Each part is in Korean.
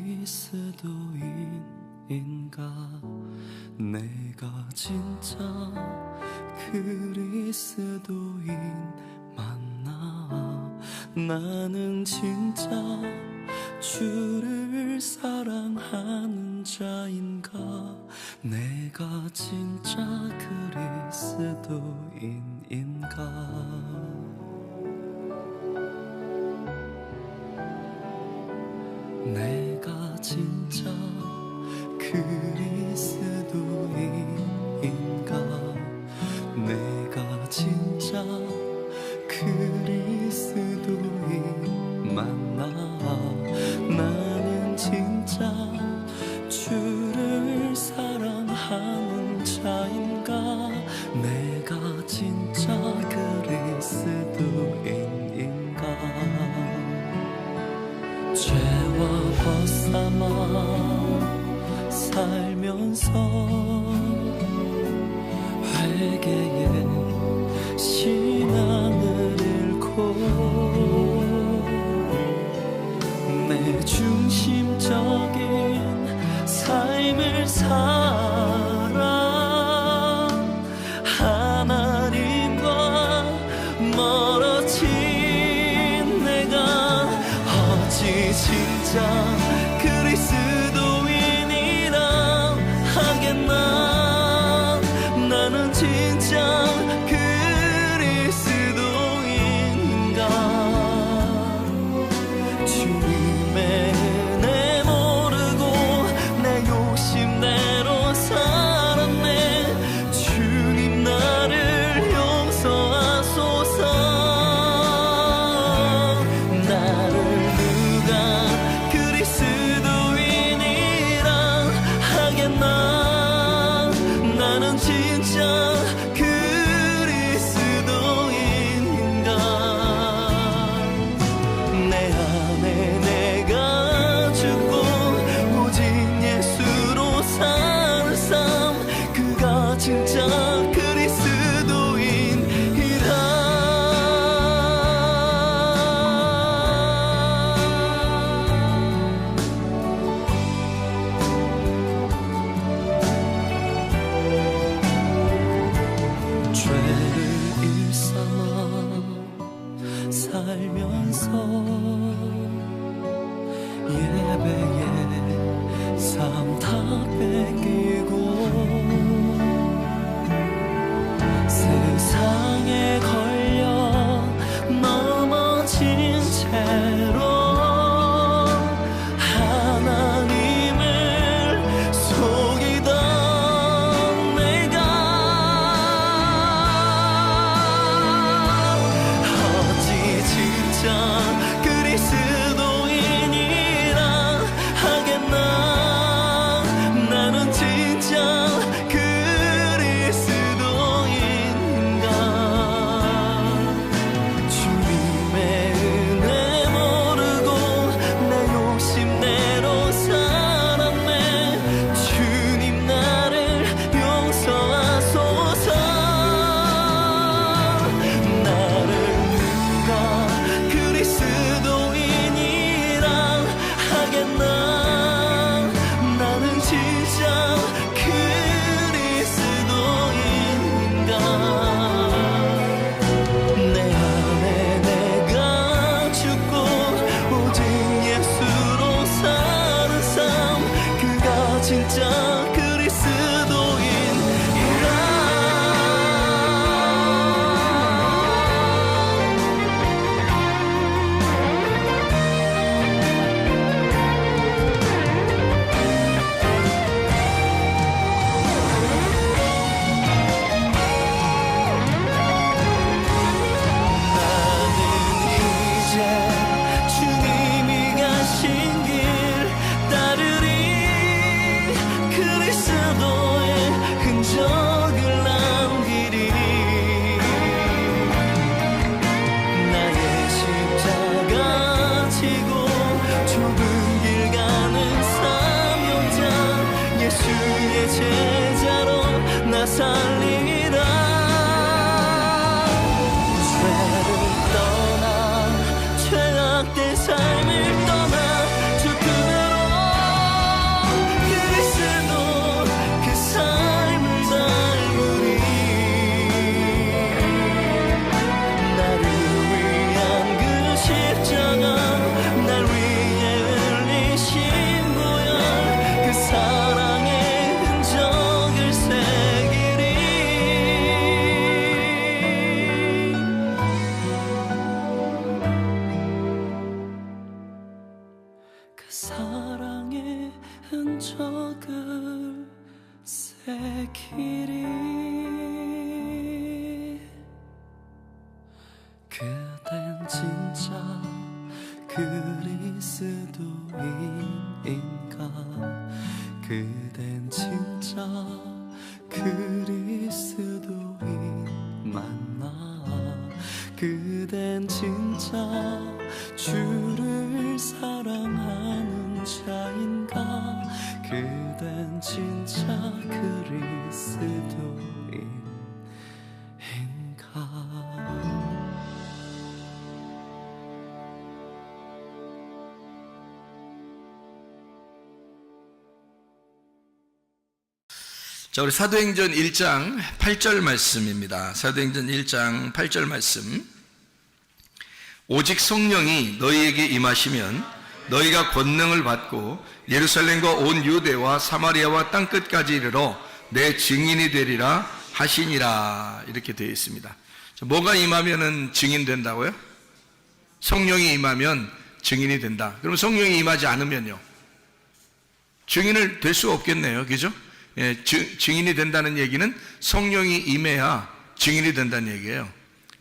그리스도인인가? 내가 진짜 그리스도인 맞나? 나는 진짜 주를 사랑하는 자인가? 내가 진짜 그리스도인인가? 내가 진짜 그리스도인인가? 내가 진짜 그리스도인 맞나? 나는 진짜 주를 사랑하는 자인가? 내가 진짜 그리스도인인가? 죄와 벗삼아 살면서 회개의 신앙을 잃고 내 중심적인 삶을 살아 하나님과 멀어진 내가 어찌 진짜 그리스도인이라 하겠나? 나는 진짜 그리스도인인가? 주님의 은혜 모르고 내 욕심대로 살았네. 주님 나를 용서하소서. 나를 누가 그리스도인이라 하겠나? 나는 진짜 그리스도인인가? 내 안에 내가 죽고 오직 예수로 사는 삶, 그가 진짜 그리스도인이라. 죄를 일삼아 살면서 예배에 삶 다 뺏기고 세상에 걸려 넘어진 채로 하나님을 속이던 내가 어찌 진짜 그리스도인이라 하겠나? 나는 진짜 그리스도인인가? 주님의 은혜 모르고 내 욕심대로 살았네. 주님 나를 용서하소서. 나를 누가 그리스도인이라 하겠나? 나는 진짜 그리스도인인가? 내 안에 내가 죽고 오직 예수로 사는 삶, 그가 진짜 그리스도인이라. 나는 이제 주님이 가신 길 따르리. 흔적을 새기리. 그댄 진짜 그리스도인인가? 그댄 진짜 그리스도인 맞나? 그댄 진짜 주를 사랑하는 자인가? 그댄 진짜 그리스도인인가? 자, 우리 사도행전 1장 8절 말씀입니다. 사도행전 1장 8절 말씀. 오직 성령이 너희에게 임하시면 너희가 권능을 받고 예루살렘과 온 유대와 사마리아와 땅끝까지 이르러 내 증인이 되리라 하시니라. 이렇게 되어 있습니다. 자, 뭐가 임하면은 증인 된다고요? 성령이 임하면 증인이 된다. 그럼 성령이 임하지 않으면요? 증인을 될 수 없겠네요. 그죠? 예, 증인이 된다는 얘기는 성령이 임해야 증인이 된다는 얘기예요.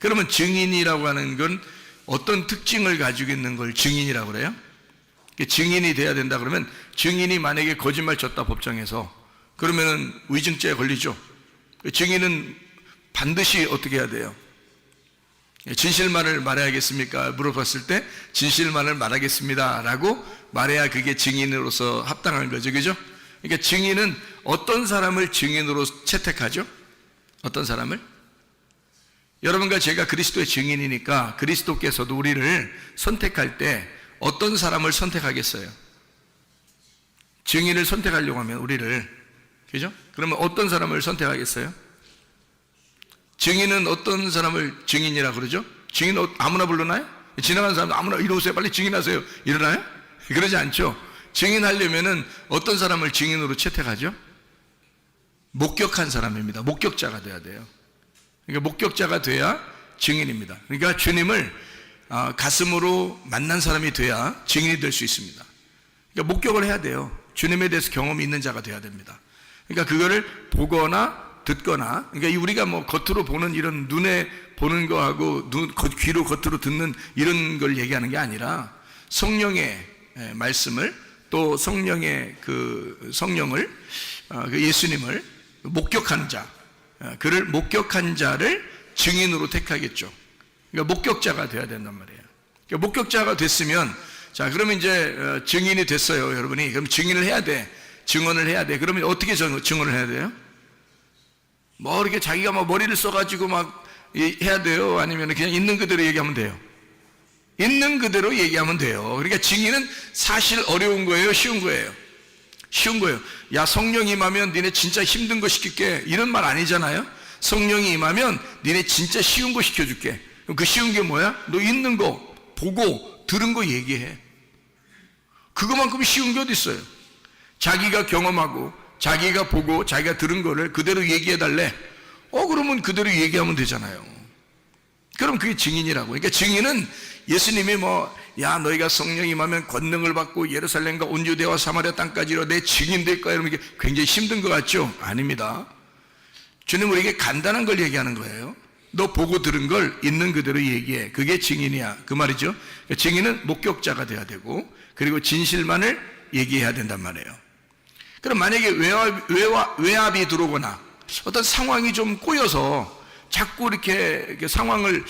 그러면 증인이라고 하는 건 어떤 특징을 가지고 있는 걸 증인이라고 그래요? 증인이 돼야 된다 그러면, 증인이 만약에 거짓말 쳤다 법정에서, 그러면은 위증죄에 걸리죠. 증인은 반드시 어떻게 해야 돼요? 진실만을 말해야겠습니까? 물어봤을 때 진실만을 말하겠습니다 라고 말해야 그게 증인으로서 합당한 거죠. 그죠? 그러니까 증인은 어떤 사람을 증인으로 채택하죠? 어떤 사람을? 여러분과 제가 그리스도의 증인이니까 그리스도께서도 우리를 선택할 때 어떤 사람을 선택하겠어요? 증인을 선택하려고 하면 우리를, 그죠? 그러면 어떤 사람을 선택하겠어요? 증인은 어떤 사람을 증인이라 그러죠? 증인 아무나 부르나요? 지나가는 사람 아무나 이리 오세요, 빨리 증인하세요, 이러나요? 그러지 않죠. 증인하려면은 어떤 사람을 증인으로 채택하죠? 목격한 사람입니다. 목격자가 돼야 돼요. 그러니까 목격자가 돼야 증인입니다. 그러니까 주님을 가슴으로 만난 사람이 돼야 증인이 될 수 있습니다. 그러니까 목격을 해야 돼요. 주님에 대해서 경험이 있는 자가 돼야 됩니다. 그러니까 그거를 보거나 듣거나, 그러니까 우리가 뭐 겉으로 보는 이런 눈에 보는 거하고 귀로 겉으로 듣는 이런 걸 얘기하는 게 아니라 성령의 말씀을, 또 성령의 그 성령을, 그 예수님을 목격한 자, 그를 목격한 자를 증인으로 택하겠죠. 그러니까 목격자가 돼야 된단 말이에요. 그러니까 목격자가 됐으면, 자, 그러면 이제 증인이 됐어요, 여러분이. 그럼 증인을 해야 돼. 증언을 해야 돼. 그러면 어떻게 증언을 해야 돼요? 뭐 이렇게 자기가 막 머리를 써가지고 막 해야 돼요? 아니면 그냥 있는 그대로 얘기하면 돼요? 있는 그대로 얘기하면 돼요. 그러니까 증인은 사실 어려운 거예요? 쉬운 거예요? 쉬운 거예요. 야, 성령이 임하면 니네 진짜 힘든 거 시킬게, 이런 말 아니잖아요. 성령이 임하면 니네 진짜 쉬운 거 시켜줄게. 그럼 그 쉬운 게 뭐야? 너 있는 거 보고 들은 거 얘기해. 그거만큼 쉬운 게 어디 있어요? 자기가 경험하고 자기가 보고 자기가 들은 거를 그대로 얘기해 달래. 그러면 그대로 얘기하면 되잖아요. 그럼 그게 증인이라고. 그러니까 증인은 예수님이 야, 너희가 성령이 임하면 권능을 받고 예루살렘과 온 유대와 사마리아 땅까지로 내 증인 될 거야, 이러면 이게 굉장히 힘든 것 같죠? 아닙니다. 주님은 우리에게 간단한 걸 얘기하는 거예요. 너 보고 들은 걸 있는 그대로 얘기해. 그게 증인이야, 그 말이죠. 그러니까 증인은 목격자가 돼야 되고, 그리고 진실만을 얘기해야 된단 말이에요. 그럼 만약에 외압이 들어오거나 어떤 상황이 좀 꼬여서 자꾸 이렇게 상황을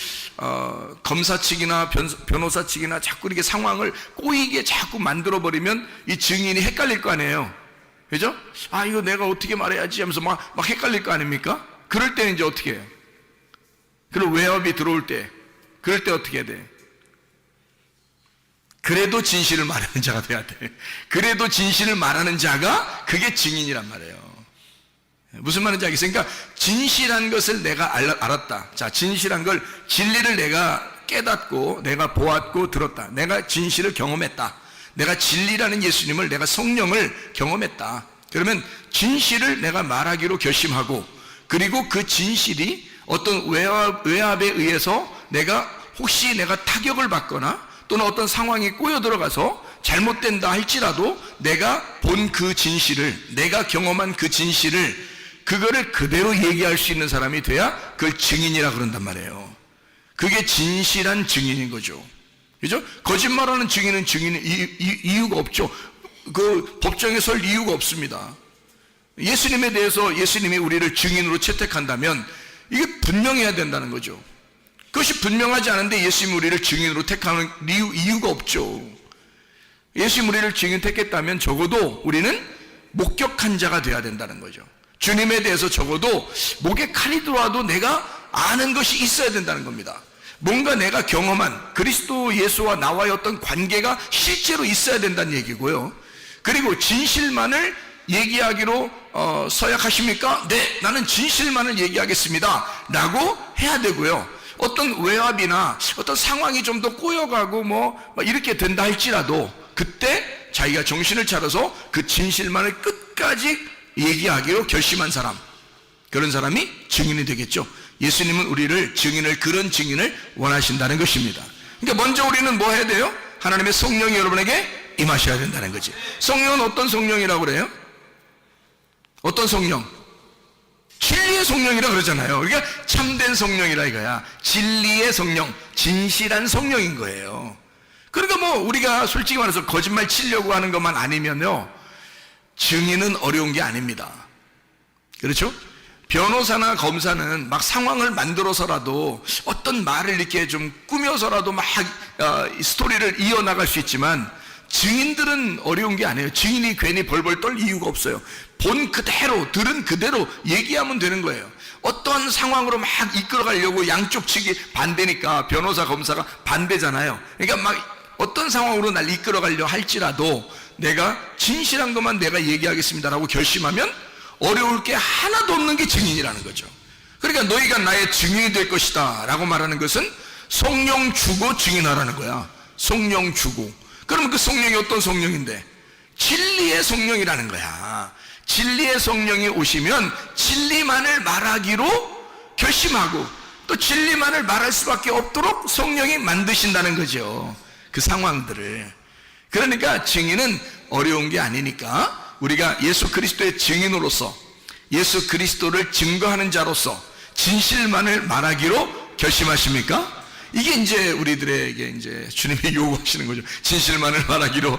검사 측이나 변호사 측이나 자꾸 이렇게 상황을 꼬이게 자꾸 만들어버리면 이 증인이 헷갈릴 거 아니에요. 그죠? 아, 이거 내가 어떻게 말해야지 하면서 막 헷갈릴 거 아닙니까? 그럴 때는 이제 어떻게 해요? 그리고 외압이 들어올 때, 그럴 때 어떻게 해야 돼? 그래도 진실을 말하는 자가 돼야 돼. 그래도 진실을 말하는 자가 그게 증인이란 말이에요. 무슨 말인지 알겠어요? 그러니까 진실한 것을 내가 알았다. 자, 진실한 걸, 진리를 내가 깨닫고 내가 보았고 들었다. 내가 진실을 경험했다. 내가 진리라는 예수님을, 내가 성령을 경험했다. 그러면 진실을 내가 말하기로 결심하고, 그리고 그 진실이 어떤 외압에 의해서 혹시 내가 타격을 받거나 또는 어떤 상황이 꼬여 들어가서 잘못된다 할지라도 내가 본 그 진실을, 내가 경험한 그 진실을, 그거를 그대로 얘기할 수 있는 사람이 돼야 그걸 증인이라 그런단 말이에요. 그게 진실한 증인인 거죠. 그죠? 거짓말하는 증인은 이유가 없죠. 그 법정에 설 이유가 없습니다. 예수님에 대해서 예수님이 우리를 증인으로 채택한다면 이게 분명해야 된다는 거죠. 그것이 분명하지 않은데 예수님이 우리를 증인으로 택하는 이유가 없죠. 예수님이 우리를 증인 택했다면 적어도 우리는 목격한 자가 되어야 된다는 거죠. 주님에 대해서 적어도 목에 칼이 들어와도 내가 아는 것이 있어야 된다는 겁니다. 뭔가 내가 경험한 그리스도 예수와 나와의 어떤 관계가 실제로 있어야 된다는 얘기고요. 그리고 진실만을 얘기하기로 서약하십니까? 네, 나는 진실만을 얘기하겠습니다 라고 해야 되고요. 어떤 외압이나 어떤 상황이 좀 더 꼬여가고 이렇게 된다 할지라도 그때 자기가 정신을 차려서 그 진실만을 끝까지 얘기하기로 결심한 사람, 그런 사람이 증인이 되겠죠. 예수님은 우리를 그런 증인을 원하신다는 것입니다. 그러니까 먼저 우리는 뭐 해야 돼요? 하나님의 성령이 여러분에게 임하셔야 된다는 거지. 성령은 어떤 성령이라고 그래요? 어떤 성령? 진리의 성령이라 그러잖아요. 그러니까 참된 성령이라 이거야. 진리의 성령, 진실한 성령인 거예요. 그러니까 우리가 솔직히 말해서 거짓말 치려고 하는 것만 아니면요, 증인은 어려운 게 아닙니다. 그렇죠? 변호사나 검사는 막 상황을 만들어서라도 어떤 말을 이렇게 좀 꾸며서라도 막 스토리를 이어나갈 수 있지만 증인들은 어려운 게 아니에요. 증인이 괜히 벌벌 떨 이유가 없어요. 본 그대로, 들은 그대로 얘기하면 되는 거예요. 어떤 상황으로 막 이끌어가려고 양쪽 측이 반대니까 변호사, 검사가 반대잖아요. 그러니까 막 어떤 상황으로 날 이끌어가려 할지라도 내가 진실한 것만 내가 얘기하겠습니다라고 결심하면 어려울 게 하나도 없는 게 증인이라는 거죠. 그러니까 너희가 나의 증인이 될 것이다 라고 말하는 것은 성령 주고 증인하라는 거야. 성령 주고. 그러면 그 성령이 어떤 성령인데? 진리의 성령이라는 거야. 진리의 성령이 오시면 진리만을 말하기로 결심하고 또 진리만을 말할 수밖에 없도록 성령이 만드신다는 거죠. 그 상황들을. 그러니까 증인은 어려운 게 아니니까 우리가 예수 그리스도의 증인으로서, 예수 그리스도를 증거하는 자로서 진실만을 말하기로 결심하십니까? 이게 이제 우리들에게 이제 주님이 요구하시는 거죠. 진실만을 말하기로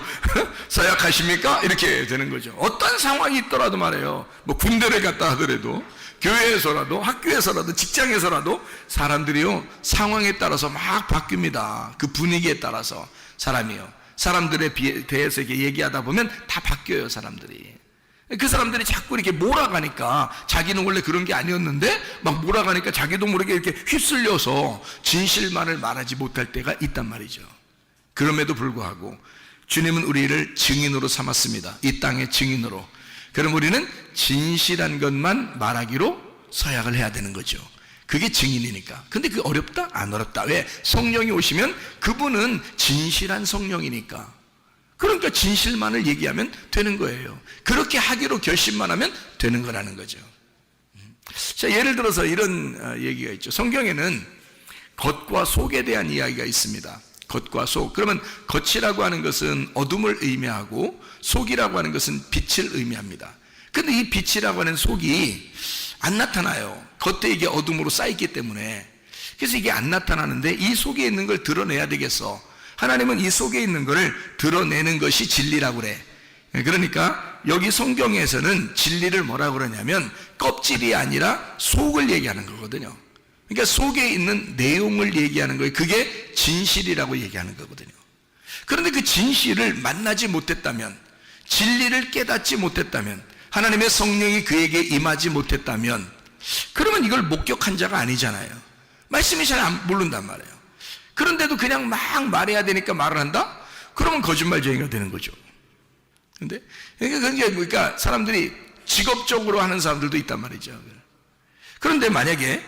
서약하십니까? 이렇게 되는 거죠. 어떤 상황이 있더라도 말이에요. 군대를 갔다 하더라도, 교회에서라도, 학교에서라도, 직장에서라도 사람들이요, 상황에 따라서 막 바뀝니다. 그 분위기에 따라서 사람들에 대해서 이렇게 얘기하다 보면 다 바뀌어요, 사람들이. 그 사람들이 자꾸 이렇게 몰아가니까 자기는 원래 그런 게 아니었는데 막 몰아가니까 자기도 모르게 이렇게 휩쓸려서 진실만을 말하지 못할 때가 있단 말이죠. 그럼에도 불구하고 주님은 우리를 증인으로 삼았습니다. 이 땅의 증인으로. 그럼 우리는 진실한 것만 말하기로 서약을 해야 되는 거죠. 그게 증인이니까. 근데 그게 어렵다? 안 어렵다. 왜? 성령이 오시면 그분은 진실한 성령이니까. 그러니까 진실만을 얘기하면 되는 거예요. 그렇게 하기로 결심만 하면 되는 거라는 거죠. 자, 예를 들어서 이런 얘기가 있죠. 성경에는 겉과 속에 대한 이야기가 있습니다. 겉과 속. 그러면 겉이라고 하는 것은 어둠을 의미하고 속이라고 하는 것은 빛을 의미합니다. 근데 이 빛이라고 하는 속이 안 나타나요. 겉에 이게 어둠으로 쌓였기 때문에. 그래서 이게 안 나타나는데 이 속에 있는 걸 드러내야 되겠어. 하나님은 이 속에 있는 것을 드러내는 것이 진리라고 그래. 그러니까 여기 성경에서는 진리를 뭐라고 그러냐면 껍질이 아니라 속을 얘기하는 거거든요. 그러니까 속에 있는 내용을 얘기하는 거예요. 그게 진실이라고 얘기하는 거거든요. 그런데 그 진실을 만나지 못했다면, 진리를 깨닫지 못했다면, 하나님의 성령이 그에게 임하지 못했다면, 그러면 이걸 목격한 자가 아니잖아요. 말씀이 잘 모른단 말이에요. 그런데도 그냥 막 말해야 되니까 말을 한다? 그러면 거짓말쟁이가 되는 거죠. 근데 그러니까 사람들이 직업적으로 하는 사람들도 있단 말이죠. 그런데 만약에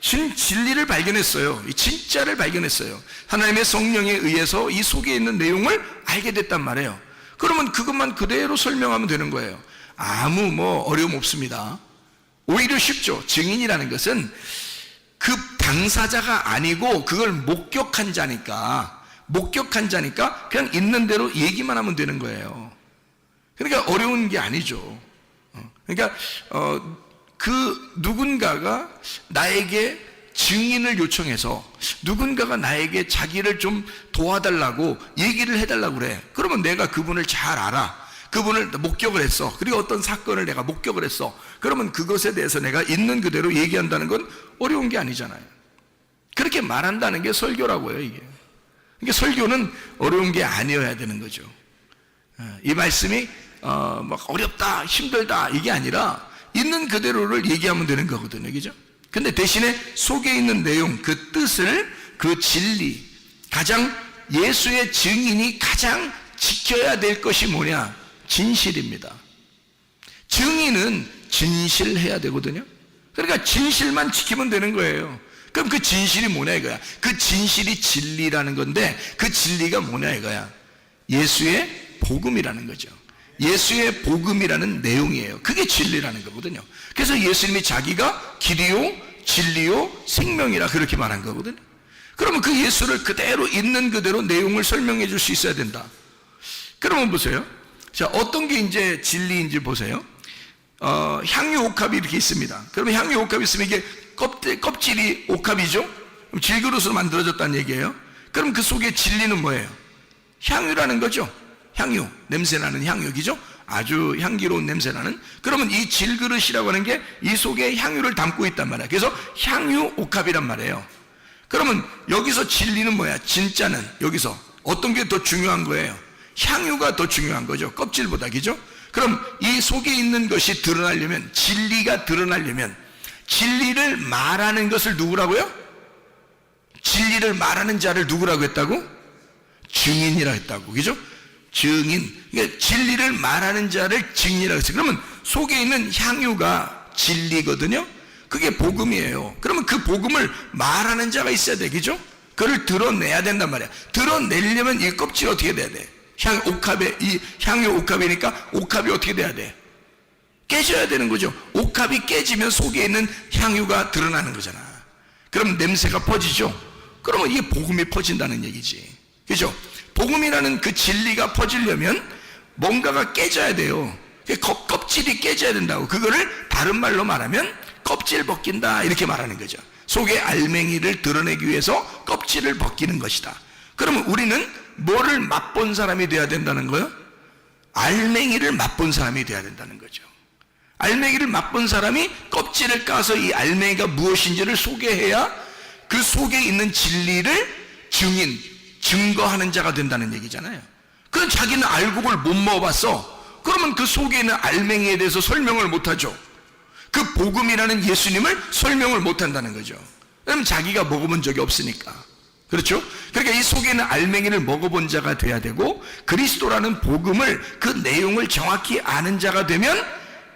진리를 발견했어요. 진짜를 발견했어요. 하나님의 성령에 의해서 이 속에 있는 내용을 알게 됐단 말이에요. 그러면 그것만 그대로 설명하면 되는 거예요. 아무 어려움 없습니다. 오히려 쉽죠. 증인이라는 것은 그 당사자가 아니고 그걸 목격한 자니까 목격한 자니까 그냥 있는 대로 얘기만 하면 되는 거예요. 그러니까 어려운 게 아니죠. 그러니까 그 누군가가 나에게 증인을 요청해서 누군가가 나에게 자기를 좀 도와달라고 얘기를 해달라고 그래. 그러면 내가 그분을 잘 알아. 그분을 목격을 했어. 그리고 어떤 사건을 내가 목격을 했어. 그러면 그것에 대해서 내가 있는 그대로 얘기한다는 건 어려운 게 아니잖아요. 그렇게 말한다는 게 설교라고요, 이게. 그러니까 설교는 어려운 게 아니어야 되는 거죠. 이 말씀이 막 어렵다, 힘들다 이게 아니라 있는 그대로를 얘기하면 되는 거거든요, 그죠? 근데 대신에 속에 있는 내용, 그 뜻을, 그 진리, 가장 예수의 증인이 가장 지켜야 될 것이 뭐냐? 진실입니다. 증인은 진실해야 되거든요. 그러니까 진실만 지키면 되는 거예요. 그럼 그 진실이 뭐냐 이거야. 그 진실이 진리라는 건데 그 진리가 뭐냐 이거야. 예수의 복음이라는 거죠. 예수의 복음이라는 내용이에요. 그게 진리라는 거거든요. 그래서 예수님이 자기가 길이요 진리요 생명이라 그렇게 말한 거거든요. 그러면 그 예수를 그대로 있는 그대로 내용을 설명해 줄 수 있어야 된다. 그러면 보세요. 자, 어떤 게 이제 진리인지 보세요. 향유 옥합이 이렇게 있습니다. 그러면 향유 옥합이 있으면 이게 껍질이 옥합이죠? 그럼 질그릇으로 만들어졌다는 얘기예요. 그럼 그 속에 진리는 뭐예요? 향유라는 거죠. 향유, 냄새나는 향유기죠? 아주 향기로운 냄새나는. 그러면 이 질그릇이라고 하는 게 이 속에 향유를 담고 있단 말이에요. 그래서 향유 옥합이란 말이에요. 그러면 여기서 진리는 뭐야? 진짜는 여기서 어떤 게 더 중요한 거예요? 향유가 더 중요한 거죠. 껍질보다, 그죠? 그럼 이 속에 있는 것이 드러나려면, 진리가 드러나려면 진리를 말하는 것을 누구라고요? 진리를 말하는 자를 누구라고 했다고? 증인이라고 했다고, 그죠? 증인. 그러니까 진리를 말하는 자를 증인이라고 했어요. 그러면 속에 있는 향유가 진리거든요. 그게 복음이에요. 그러면 그 복음을 말하는 자가 있어야 돼, 그죠? 그걸 드러내야 된단 말이야. 드러내려면 이 껍질이 어떻게 돼야 돼? 이 향유 옥합이니까 옥합이 어떻게 돼야 돼? 깨져야 되는 거죠. 옥합이 깨지면 속에 있는 향유가 드러나는 거잖아. 그럼 냄새가 퍼지죠. 그러면 이게 복음이 퍼진다는 얘기지, 그죠? 복음이라는 그 진리가 퍼지려면 뭔가가 깨져야 돼요. 껍질이 깨져야 된다고. 그거를 다른 말로 말하면 껍질 벗긴다 이렇게 말하는 거죠. 속에 알맹이를 드러내기 위해서 껍질을 벗기는 것이다. 그러면 우리는 뭐를 맛본 사람이 돼야 된다는 거예요? 알맹이를 맛본 사람이 돼야 된다는 거죠. 알맹이를 맛본 사람이 껍질을 까서 이 알맹이가 무엇인지를 소개해야 그 속에 있는 진리를 증거하는 자가 된다는 얘기잖아요. 그건 자기는 알고 그걸 못 먹어봤어. 그러면 그 속에 있는 알맹이에 대해서 설명을 못하죠. 그 복음이라는 예수님을 설명을 못한다는 거죠. 왜냐면 자기가 먹어본 적이 없으니까. 그렇죠? 그러니까 이 속에 있는 알맹이를 먹어본 자가 돼야 되고, 그리스도라는 복음을, 그 내용을 정확히 아는 자가 되면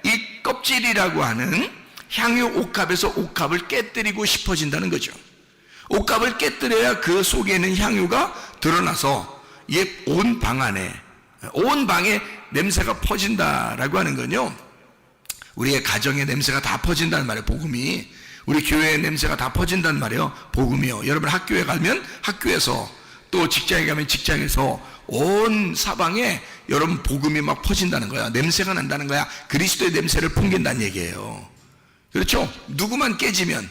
이 껍질이라고 하는 향유 옥합에서 옥합을 깨뜨리고 싶어진다는 거죠. 옥합을 깨뜨려야 그 속에 있는 향유가 드러나서 온 방 안에, 온 방에 냄새가 퍼진다라고 하는 건요, 우리의 가정의 냄새가 다 퍼진다는 말이에요. 복음이. 우리 교회의 냄새가 다 퍼진다는 말이에요. 복음이요. 여러분 학교에 가면 학교에서, 또 직장에 가면 직장에서 온 사방에 여러분 복음이 막 퍼진다는 거야. 냄새가 난다는 거야. 그리스도의 냄새를 풍긴다는 얘기예요. 그렇죠? 누구만 깨지면,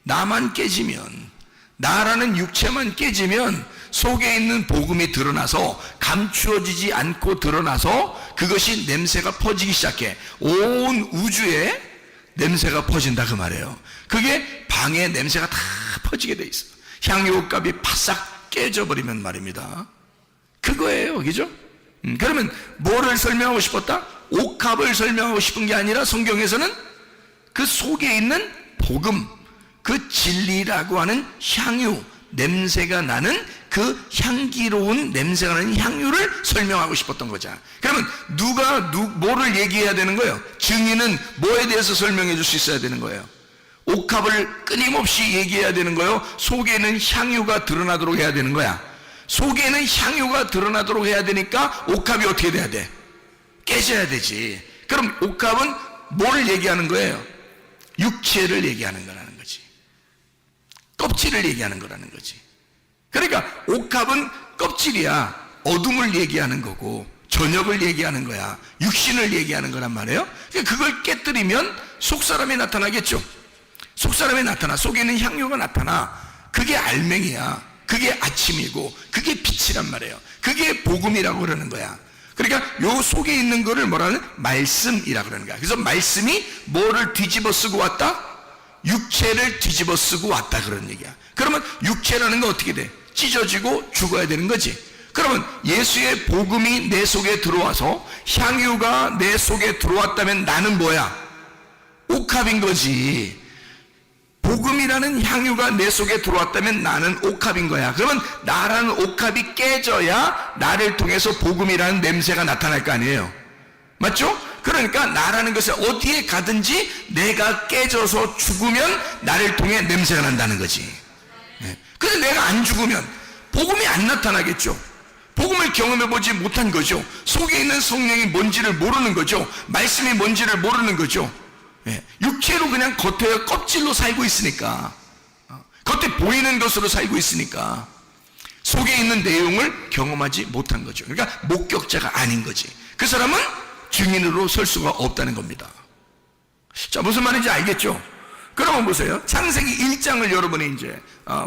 나만 깨지면, 나라는 육체만 깨지면 속에 있는 복음이 드러나서 감추어지지 않고 드러나서 그것이 냄새가 퍼지기 시작해. 온 우주에 냄새가 퍼진다 그 말이에요. 그게 방에 냄새가 다 퍼지게 돼 있어. 향유옥합이 바싹 깨져버리면 말입니다. 그거예요, 그죠? 그러면 뭐를 설명하고 싶었다? 옥합을 설명하고 싶은 게 아니라 성경에서는 그 속에 있는 복음, 그 진리라고 하는 향유, 냄새가 나는 그 향기로운 냄새가 나는 향유를 설명하고 싶었던 거죠. 그러면 뭐를 얘기해야 되는 거예요? 증인은 뭐에 대해서 설명해 줄 수 있어야 되는 거예요? 옥합을 끊임없이 얘기해야 되는 거예요? 속에는 향유가 드러나도록 해야 되는 거야? 속에는 향유가 드러나도록 해야 되니까 옥합이 어떻게 돼야 돼? 깨져야 되지. 그럼 옥합은 뭐를 얘기하는 거예요? 육체를 얘기하는 거라는 거지. 껍질을 얘기하는 거라는 거지. 그러니까 옥합은 껍질이야. 어둠을 얘기하는 거고 저녁을 얘기하는 거야. 육신을 얘기하는 거란 말이에요. 그러니까 그걸 깨뜨리면 속사람이 나타나겠죠. 속사람이 나타나, 속에 있는 향유가 나타나. 그게 알맹이야. 그게 아침이고 그게 빛이란 말이에요. 그게 복음이라고 그러는 거야. 그러니까 요 속에 있는 거를 뭐라는? 말씀이라고 그러는 거야. 그래서 말씀이 뭐를 뒤집어 쓰고 왔다? 육체를 뒤집어 쓰고 왔다 그런 얘기야. 그러면 육체라는 건 어떻게 돼? 찢어지고 죽어야 되는 거지. 그러면 예수의 복음이 내 속에 들어와서 향유가 내 속에 들어왔다면 나는 뭐야? 옥합인 거지. 복음이라는 향유가 내 속에 들어왔다면 나는 옥합인 거야. 그러면 나라는 옥합이 깨져야 나를 통해서 복음이라는 냄새가 나타날 거 아니에요. 맞죠? 그러니까 나라는 것에 어디에 가든지 내가 깨져서 죽으면 나를 통해 냄새가 난다는 거지. 그래서 내가 안 죽으면 복음이 안 나타나겠죠. 복음을 경험해보지 못한 거죠. 속에 있는 성령이 뭔지를 모르는 거죠. 말씀이 뭔지를 모르는 거죠. 육체로 그냥 겉에 껍질로 살고 있으니까, 겉에 보이는 것으로 살고 있으니까 속에 있는 내용을 경험하지 못한 거죠. 그러니까 목격자가 아닌 거지. 그 사람은 증인으로 설 수가 없다는 겁니다. 자, 무슨 말인지 알겠죠? 그러면 보세요. 창세기 1장을 여러분이 이제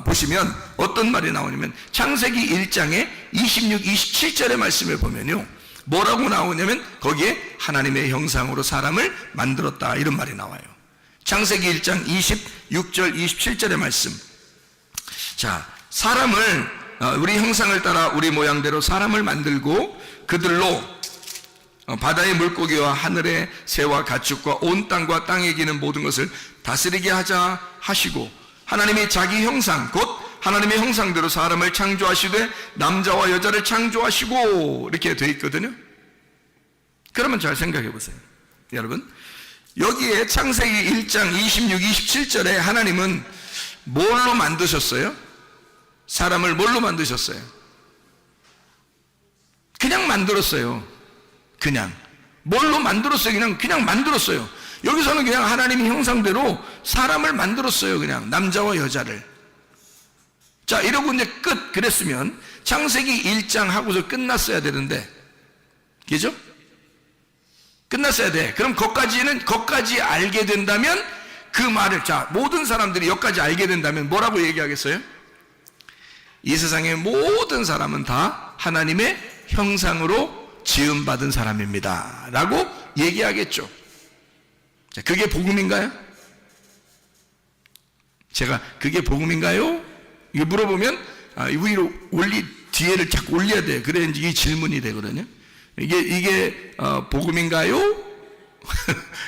보시면 어떤 말이 나오냐면 창세기 1장의 26, 27절의 말씀을 보면요, 뭐라고 나오냐면 거기에 하나님의 형상으로 사람을 만들었다 이런 말이 나와요. 창세기 1장 26절 27절의 말씀. 자, 사람을 우리 형상을 따라 우리 모양대로 사람을 만들고 그들로 바다의 물고기와 하늘의 새와 가축과 온 땅과 땅에 기는 모든 것을 다스리게 하자 하시고, 하나님이 자기 형상 곧 하나님의 형상대로 사람을 창조하시되 남자와 여자를 창조하시고 이렇게 되어 있거든요. 그러면 잘 생각해 보세요. 여러분, 여기에 창세기 1장 26, 27절에 하나님은 뭘로 만드셨어요? 사람을 뭘로 만드셨어요? 그냥 만들었어요. 그냥 뭘로 만들었어요? 그냥 만들었어요. 여기서는 그냥 하나님의 형상대로 사람을 만들었어요. 그냥 남자와 여자를. 자, 이러고 이제 끝. 그랬으면 창세기 1장 하고서 끝났어야 되는데, 그죠? 끝났어야 돼. 그럼 거기까지 알게 된다면 그 말을, 자, 모든 사람들이 여기까지 알게 된다면 뭐라고 얘기하겠어요? 이 세상의 모든 사람은 다 하나님의 형상으로 지음받은 사람입니다 라고 얘기하겠죠. 자, 그게 복음인가요? 제가 그게 복음인가요? 이거 물어보면 위로 뒤에를 자꾸 올려야 돼요. 그래야 이게 질문이 되거든요. 이게 복음인가요?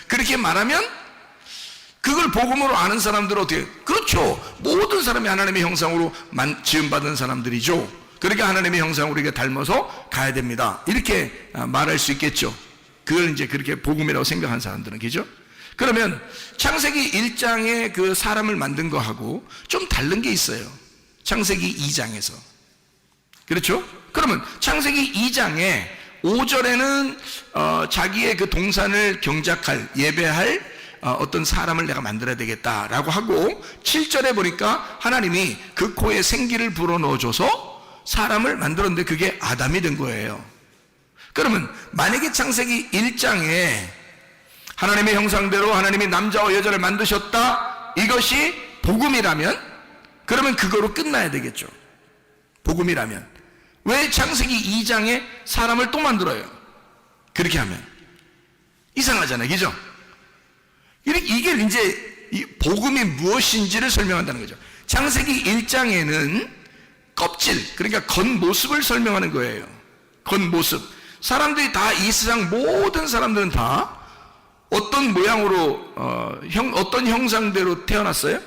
그렇게 말하면 그걸 복음으로 아는 사람들은 어떻게? 그렇죠. 모든 사람이 하나님의 형상으로 지음받은 사람들이죠. 그러니까 하나님의 형상으로 우리가 닮아서 가야 됩니다. 이렇게 말할 수 있겠죠. 그걸 이제 그렇게 복음이라고 생각하는 사람들은, 그죠? 그러면 창세기 1장에 그 사람을 만든 거하고 좀 다른 게 있어요. 창세기 2장에서. 그렇죠? 그러면 창세기 2장에 5절에는 자기의 그 동산을 경작할, 예배할 어떤 사람을 내가 만들어야 되겠다라고 하고, 7절에 보니까 하나님이 그 코에 생기를 불어넣어줘서 사람을 만들었는데 그게 아담이 된 거예요. 그러면 만약에 창세기 1장에 하나님의 형상대로 하나님이 남자와 여자를 만드셨다, 이것이 복음이라면 그러면 그거로 끝나야 되겠죠. 복음이라면 왜 창세기 2장에 사람을 또 만들어요? 그렇게 하면 이상하잖아요, 그죠? 이게 이제 이 복음이 무엇인지를 설명한다는 거죠. 창세기 1장에는 껍질, 그러니까 겉모습을 설명하는 거예요. 겉모습. 사람들이 다, 이 세상 모든 사람들은 다 어떤 모양으로 어떤 형상대로 태어났어요?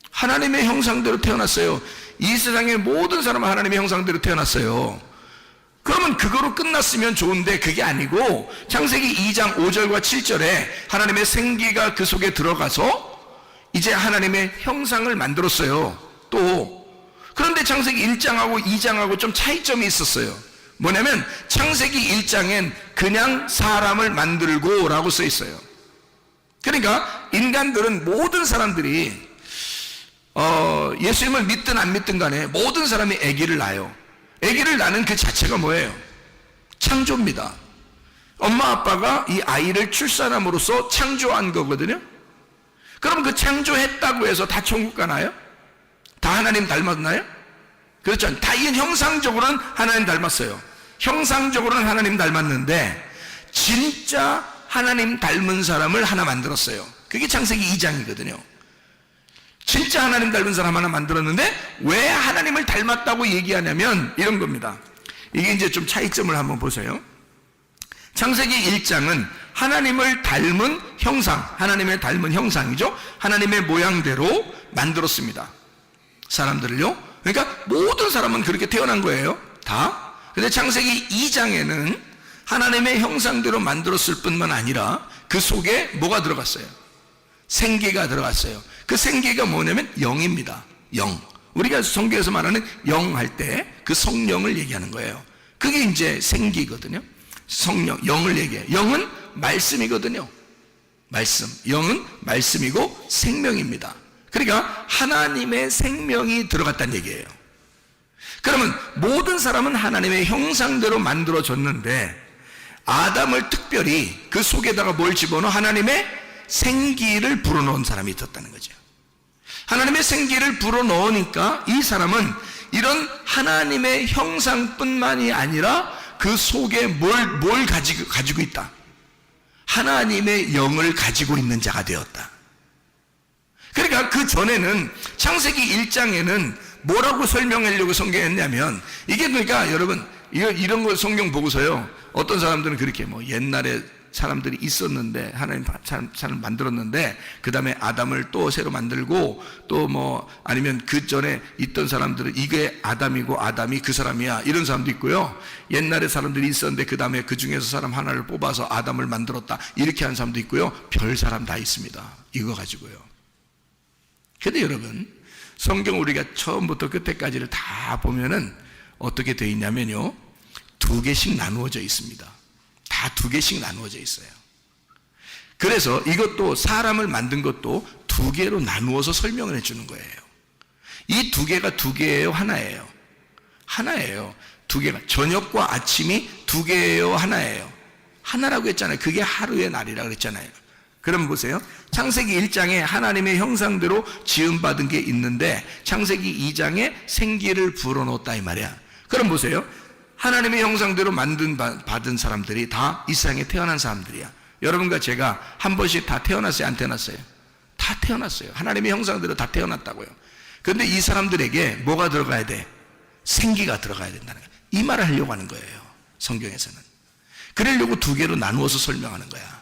하나님의 형상대로 태어났어요. 이 세상의 모든 사람은 하나님의 형상대로 태어났어요. 그러면 그거로 끝났으면 좋은데 그게 아니고 창세기 2장 5절과 7절에 하나님의 생기가 그 속에 들어가서 이제 하나님의 형상을 만들었어요. 또 그런데 창세기 1장하고 2장하고 좀 차이점이 있었어요. 뭐냐면 창세기 1장엔 그냥 사람을 만들고 라고 써 있어요. 그러니까 인간들은, 모든 사람들이 예수님을 믿든 안 믿든 간에 모든 사람이 아기를 낳아요. 아기를 낳는 그 자체가 뭐예요? 창조입니다. 엄마 아빠가 이 아이를 출산함으로써 창조한 거거든요. 그럼 그 창조했다고 해서 다 천국 가나요? 다 하나님 닮았나요? 그렇죠. 다 이건 형상적으로는 하나님 닮았어요. 형상적으로는 하나님 닮았는데 진짜 하나님 닮은 사람을 하나 만들었어요. 그게 창세기 2장이거든요. 진짜 하나님 닮은 사람 하나 만들었는데 왜 하나님을 닮았다고 얘기하냐면 이런 겁니다. 이게 이제 좀 차이점을 한번 보세요. 창세기 1장은 하나님을 닮은 형상, 하나님의 닮은 형상이죠. 하나님의 모양대로 만들었습니다. 사람들을요. 그러니까 모든 사람은 그렇게 태어난 거예요. 다. 근데 창세기 2장에는 하나님의 형상대로 만들었을 뿐만 아니라 그 속에 뭐가 들어갔어요? 생기가 들어갔어요. 그 생기가 뭐냐면 영입니다. 영. 우리가 성경에서 말하는 영 할 때 그 성령을 얘기하는 거예요. 그게 이제 생기거든요. 성령, 영을 얘기해요. 영은 말씀이거든요. 말씀. 영은 말씀이고 생명입니다. 그러니까 하나님의 생명이 들어갔다는 얘기예요. 그러면 모든 사람은 하나님의 형상대로 만들어졌는데 아담을 특별히 그 속에다가 뭘 집어넣어? 하나님의 생기를 불어넣은 사람이 있었다는 거죠. 하나님의 생기를 불어넣으니까 이 사람은 이런 하나님의 형상뿐만이 아니라 그 속에 뭘 가지고 있다? 하나님의 영을 가지고 있는 자가 되었다. 그러니까 그 전에는 창세기 1장에는 뭐라고 설명하려고 성경했냐면 이게 그러니까 여러분 이런 거 성경 보고서요 어떤 사람들은 그렇게 뭐 옛날에 사람들이 있었는데 하나님 사람을 만들었는데 그 다음에 아담을 또 새로 만들고 또 뭐 아니면 그 전에 있던 사람들은 이게 아담이고 아담이 그 사람이야 이런 사람도 있고요. 옛날에 사람들이 있었는데 그 다음에 그 중에서 사람 하나를 뽑아서 아담을 만들었다 이렇게 하는 사람도 있고요. 별 사람 다 있습니다. 이거 가지고요. 근데 여러분 성경 우리가 처음부터 끝에까지를 다 보면은 어떻게 되어 있냐면요 2개씩 나누어져 있습니다. 다 2개씩 나누어져 있어요. 그래서 이것도 사람을 만든 것도 2개로 나누어서 설명을 해주는 거예요. 이 2개가 2개예요? 하나예요? 하나예요. 2개가 저녁과 아침이 2개예요? 하나예요? 하나라고 했잖아요. 그게 하루의 날이라고 그랬잖아요. 그럼 보세요. 창세기 1장에 하나님의 형상대로 지음받은 게 있는데 창세기 2장에 생기를 불어넣었다 이 말이야. 그럼 보세요. 하나님의 형상대로 받은 사람들이 다 이 세상에 태어난 사람들이야. 여러분과 제가 한 번씩 다 태어났어요? 안 태어났어요? 다 태어났어요. 하나님의 형상대로 다 태어났다고요. 그런데 이 사람들에게 뭐가 들어가야 돼? 생기가 들어가야 된다는 거예요. 이 말을 하려고 하는 거예요. 성경에서는. 그러려고 2개로 나누어서 설명하는 거야.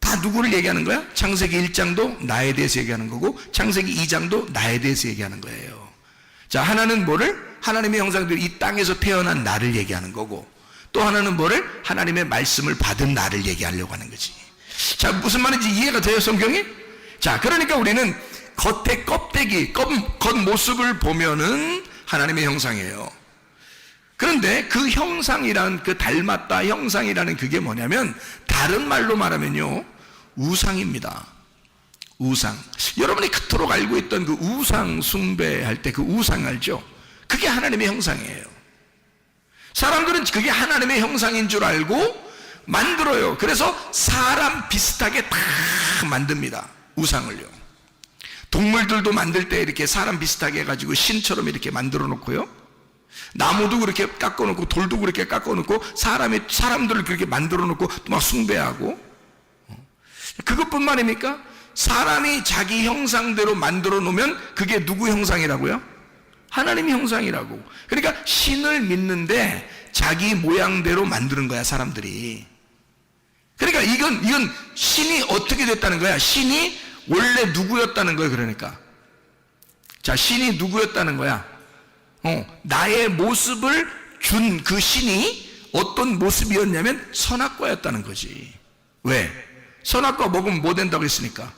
다 누구를 얘기하는 거야? 창세기 1장도 나에 대해서 얘기하는 거고 창세기 2장도 나에 대해서 얘기하는 거예요. 자, 하나는 뭐를? 하나님의 형상대로 이 땅에서 태어난 나를 얘기하는 거고 또 하나는 뭐를? 하나님의 말씀을 받은 나를 얘기하려고 하는 거지. 자, 무슨 말인지 이해가 돼요, 성경이? 자, 그러니까 우리는 겉의 껍데기, 겉모습을 보면은 하나님의 형상이에요. 그런데 그 형상이란 그 닮았다 형상이라는 그게 뭐냐면 다른 말로 말하면요 우상입니다. 우상. 여러분이 그토록 알고 있던 그 우상 숭배할 때 그 우상 알죠? 그게 하나님의 형상이에요. 사람들은 그게 하나님의 형상인 줄 알고 만들어요. 그래서 사람 비슷하게 다 만듭니다. 우상을요. 동물들도 만들 때 이렇게 사람 비슷하게 해가지고 신처럼 이렇게 만들어 놓고요. 나무도 그렇게 깎아 놓고 돌도 그렇게 깎아 놓고 사람들을 그렇게 만들어 놓고 또 막 숭배하고 그것뿐만입니까? 사람이 자기 형상대로 만들어 놓으면 그게 누구 형상이라고요? 하나님 형상이라고. 그러니까 신을 믿는데 자기 모양대로 만드는 거야 사람들이. 그러니까 이건 신이 어떻게 됐다는 거야? 신이 원래 누구였다는 거예요. 그러니까 자, 신이 누구였다는 거야? 나의 모습을 준 그 신이 어떤 모습이었냐면 선악과였다는 거지. 왜? 선악과 먹으면 뭐 된다고 했으니까?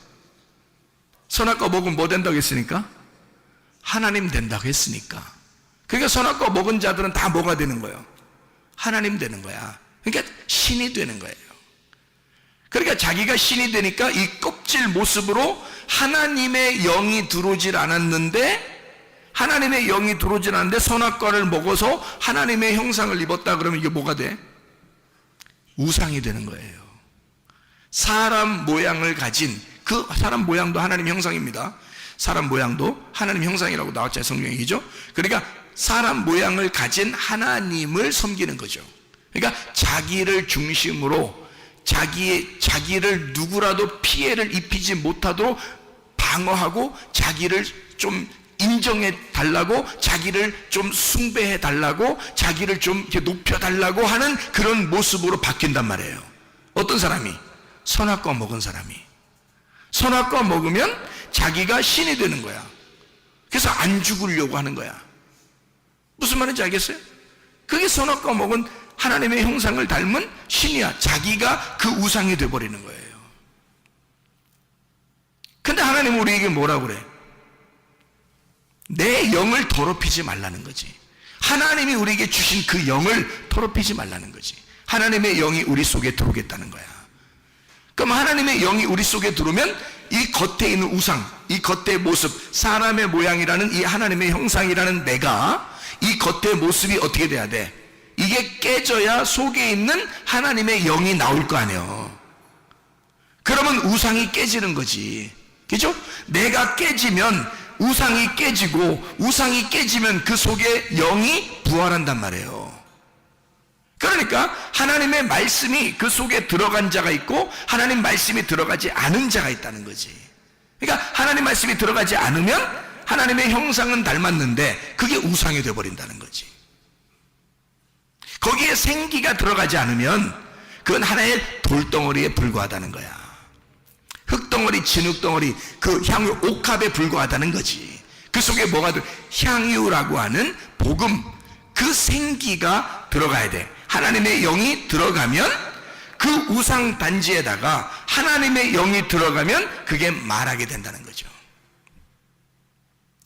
선악과 먹으면 뭐 된다고 했으니까? 하나님 된다고 했으니까. 그러니까 선악과 먹은 자들은 다 뭐가 되는 거예요? 하나님 되는 거야. 그러니까 신이 되는 거예요. 그러니까 자기가 신이 되니까 이 껍질 모습으로 하나님의 영이 들어오질 않았는데, 하나님의 영이 들어오질 않았는데 선악과를 먹어서 하나님의 형상을 입었다 그러면 이게 뭐가 돼? 우상이 되는 거예요. 사람 모양을 가진, 그 사람 모양도 하나님 형상입니다. 사람 모양도 하나님 형상이라고 나왔잖아요, 성경이죠. 그러니까 사람 모양을 가진 하나님을 섬기는 거죠. 그러니까 자기를 중심으로 자기를 누구라도 피해를 입히지 못하도록 방어하고, 자기를 좀 인정해 달라고, 자기를 좀 숭배해 달라고, 자기를 좀 이렇게 높여 달라고 하는 그런 모습으로 바뀐단 말이에요. 어떤 사람이? 선악과 먹은 사람이. 선악과 먹으면 자기가 신이 되는 거야. 그래서 안 죽으려고 하는 거야. 무슨 말인지 알겠어요? 그게 선악과 먹은 하나님의 형상을 닮은 신이야. 자기가 그 우상이 되어버리는 거예요. 근데 하나님은 우리에게 뭐라고 그래? 내 영을 더럽히지 말라는 거지. 하나님이 우리에게 주신 그 영을 더럽히지 말라는 거지. 하나님의 영이 우리 속에 들어오겠다는 거야. 그럼 하나님의 영이 우리 속에 들어오면 이 겉에 있는 우상, 이 겉의 모습, 사람의 모양이라는 이 하나님의 형상이라는 내가, 이 겉의 모습이 어떻게 돼야 돼? 이게 깨져야 속에 있는 하나님의 영이 나올 거 아니에요. 그러면 우상이 깨지는 거지. 그죠? 내가 깨지면 우상이 깨지고, 우상이 깨지면 그 속에 영이 부활한단 말이에요. 그러니까 하나님의 말씀이 그 속에 들어간 자가 있고, 하나님 말씀이 들어가지 않은 자가 있다는 거지. 그러니까 하나님 말씀이 들어가지 않으면 하나님의 형상은 닮았는데 그게 우상이 되어버린다는 거지. 거기에 생기가 들어가지 않으면 그건 하나의 돌덩어리에 불과하다는 거야. 흙덩어리, 진흙덩어리, 그 향유, 옥합에 불과하다는 거지. 그 속에 뭐가 향유라고 하는 복음, 그 생기가 들어가야 돼. 하나님의 영이 들어가면, 그 우상 단지에다가 하나님의 영이 들어가면 그게 말하게 된다는 거죠.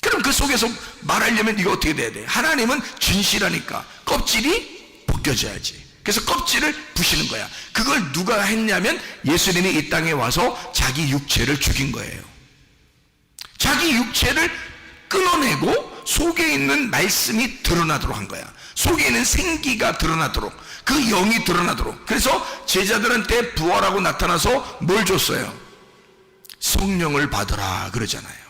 그럼 그 속에서 말하려면 이거 어떻게 돼야 돼? 하나님은 진실하니까 껍질이 벗겨져야지. 그래서 껍질을 부시는 거야. 그걸 누가 했냐면 예수님이 이 땅에 와서 자기 육체를 죽인 거예요. 자기 육체를 끊어내고 속에 있는 말씀이 드러나도록 한 거야. 속에 있는 생기가 드러나도록, 그 영이 드러나도록. 그래서 제자들한테 부활하고 나타나서 뭘 줬어요? 성령을 받으라 그러잖아요.